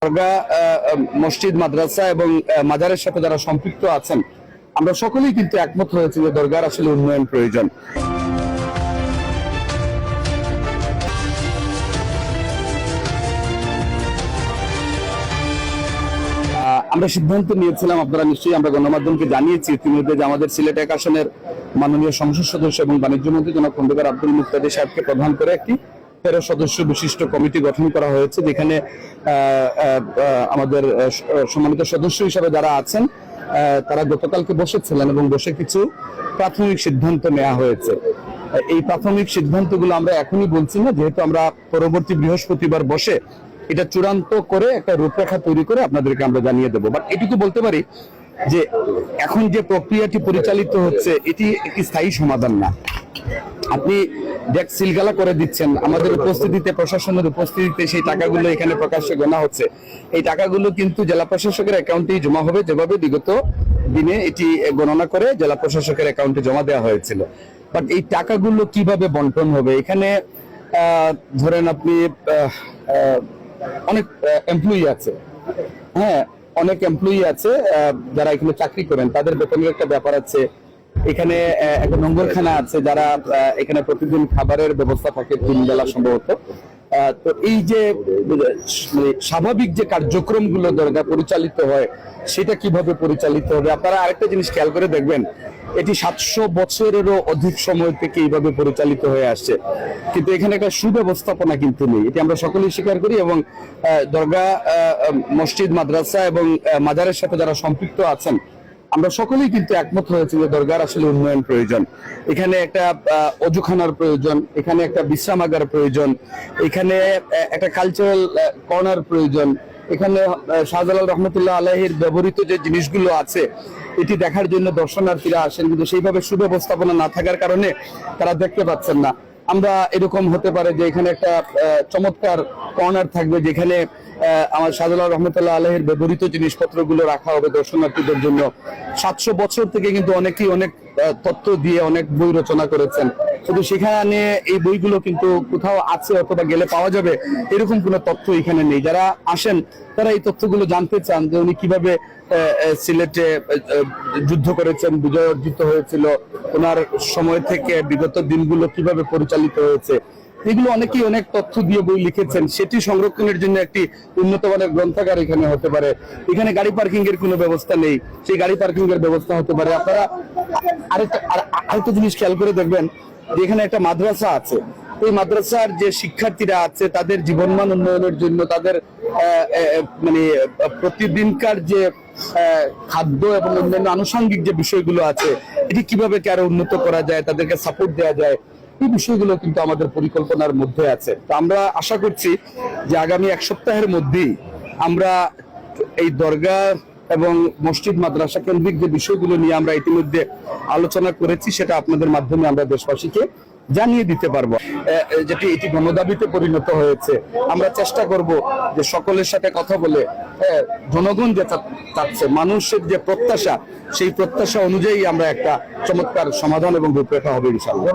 দরগা, মসজিদ, মাদ্রাসা এবং মাজারের সাথে যারা সম্পৃক্ত আছেন, আমরা সকলেই কিন্তু একমত হয়েছি যে দরগার আসলে উন্নয়ন প্রয়োজন। আমরা সিদ্ধান্ত নিয়েছিলাম, আপনারা নিশ্চয়ই, আমরা গণমাধ্যমকে জানিয়েছি ইতিমধ্যে, যে আমাদের সিলেট এক আসনের মাননীয় সংসদ সদস্য এবং বাণিজ্য মন্ত্রী জনাব খন্দকার আব্দুল মুক্তাদি সাহেবকে প্রধান করে একটি 13 সদস্য বিশিষ্ট কমিটি গঠন করা হয়েছে, যেখানে আমাদের সম্মানিত সদস্য হিসাবে যারা আছেন তারা গতকালকে বসেছিলেন এবং বসে কিছু প্রাথমিক সিদ্ধান্ত নেওয়া হয়েছে। এই প্রাথমিক সিদ্ধান্তগুলো আমরা এখনই বলছি না, যেহেতু আমরা পরবর্তী বৃহস্পতিবার বসে এটা চূড়ান্ত করে একটা রূপরেখা তৈরি করে আপনাদেরকে আমরা জানিয়ে দেবো। বাট এটুকু বলতে পারি যে এখন যে প্রক্রিয়াটি পরিচালিত হচ্ছে এটি একটি স্থায়ী সমাধান না। আপনি ডেস্ক সিলগালা করে দিচ্ছেন, আমাদের উপস্থিতিতে, প্রশাসনের উপস্থিতিতে সেই টাকাগুলো এখানে প্রকাশ্যে গোনা হচ্ছে। এই টাকাগুলো কিন্তু জেলা প্রশাসকের অ্যাকাউন্টেই জমা হবে, যেভাবে বিগত দিনে এটি গণনা করে জেলা প্রশাসকের অ্যাকাউন্টে জমা দেওয়া হয়েছিল। বাট এই টাকাগুলো কিভাবে বন্টন হবে? এখানে ধরেন আপনি অনেক এমপ্লয়ি আছে, হ্যাঁ, অনেক এমপ্লয়ি আছে যারা এখানে চাকরি করেন, তাদের বেতনের একটা ব্যাপার আছে। এখানে একটা নোংরখানা আছে, যারা এখানে প্রতিদিন খাবারের ব্যবস্থা থাকে 3 বেলা সম্ভবত। তো এই যে স্বাভাবিক যে কার্যক্রমগুলো দরকার পরিচালিত হয়, সেটা কিভাবে পরিচালিত হবে? আপনারা আরেকটা জিনিস খেয়াল করে দেখবেন, এটি 700 বছরেরও অধিক সময় থেকে এইভাবে পরিচালিত হয়ে আসছে, কিন্তু এখানে একটা সুব্যবস্থাপনা কিন্তু নেই। এটি আমরা সকলেই স্বীকার করি। এবং দরগা, মসজিদ, মাদ্রাসা এবং মাজারের সাথে যারা সম্পৃক্ত আছেন, আমরা সকলেই কিন্তু একমত হয়েছি যে দরগার আসলে উন্নয়ন প্রয়োজন। এখানে একটা অজুখানার প্রয়োজন, এখানে একটা বিশ্রামাগার প্রয়োজন, এখানে একটা কালচারাল কর্নার প্রয়োজন। এখানে শাহজালাল রহমতুল্লাহ আলাইহির ব্যবহৃত যে জিনিসগুলো আছে এটি দেখার জন্য দর্শনার্থীরা আসেন, কিন্তু সেইভাবে সুব্যবস্থাপনা না থাকার কারণে তারা দেখতে পাচ্ছেন না। আমরা এরকম হতে পারে যে এখানে একটা চমৎকার কর্নার থাকবে, যেখানে আমার শাহজালাল রহমতুল্লাহ আলাইহির ব্যবহৃত জিনিসপত্রগুলো রাখা হবে দর্শনার্থীদের জন্য। 700 বছর থেকে কিন্তু অনেকেই অনেক তথ্য দিয়ে অনেক বই রচনা করেছেন, শুধু সেখানে এই বইগুলো কিন্তু কোথাও আছে অথবা গেলে পাওয়া যাবে এরকম কোনো তথ্য এখানে নেই। যারা আসেন তারা এই তথ্যগুলো জানতে চান, যে উনি কিভাবে সিলেটে যুদ্ধ করেছেন, বিজয় অর্জিত হয়েছিল, ওনার সময় থেকে বিগত দিনগুলো কিভাবে পরিচালিত হয়েছে, এগুলো অনেকেই অনেক তথ্য দিয়ে বই লিখেছেন। সেটি সংরক্ষণের জন্য একটি উন্নত মানের গ্রন্থাগার এখানে হতে পারে। এখানে গাড়ি পার্কিং এর কোনো ব্যবস্থা নেই, সেই গাড়ি পার্কিং এর ব্যবস্থা হতে পারে। আপনারা আরেকটা জিনিস খেয়াল করে দেখবেন, যে এখানে একটা মাদ্রাসা আছে, এই মাদ্রাসার যে শিক্ষার্থীরা আছে তাদের জীবনমান উন্নয়নের জন্য, তাদের মানে প্রতিদিনকার যে খাদ্য এবং অন্যান্য আনুষঙ্গিক যে বিষয়গুলো আছে, এটি কিভাবে আরো উন্নত করা যায়, তাদেরকে সাপোর্ট দেওয়া যায়, এই বিষয়গুলো কিন্তু আমাদের পরিকল্পনার মধ্যে আছে। তো আমরা আশা করছি যে আগামী 1 সপ্তাহের মধ্যেই আমরা এই দরগা এবং মসজিদ, মাদ্রাসা কেন্দ্রিক যে বিষয়গুলো নিয়ে আমরা ইতিমধ্যে আলোচনা করেছি, সেটা আপনাদের মাধ্যমে আমরা দেশবাসীকে জানিয়ে দিতে পারবো, যেটি এটি গণদাবিতে পরিণত হয়েছে। আমরা চেষ্টা করব যে সকলের সাথে কথা বলে জনগণ যে চাচ্ছে, মানুষের যে প্রত্যাশা, সেই প্রত্যাশা অনুযায়ী আমরা একটা চমৎকার সমাধান এবং রূপরেখা হবে ইনশাআল্লাহ।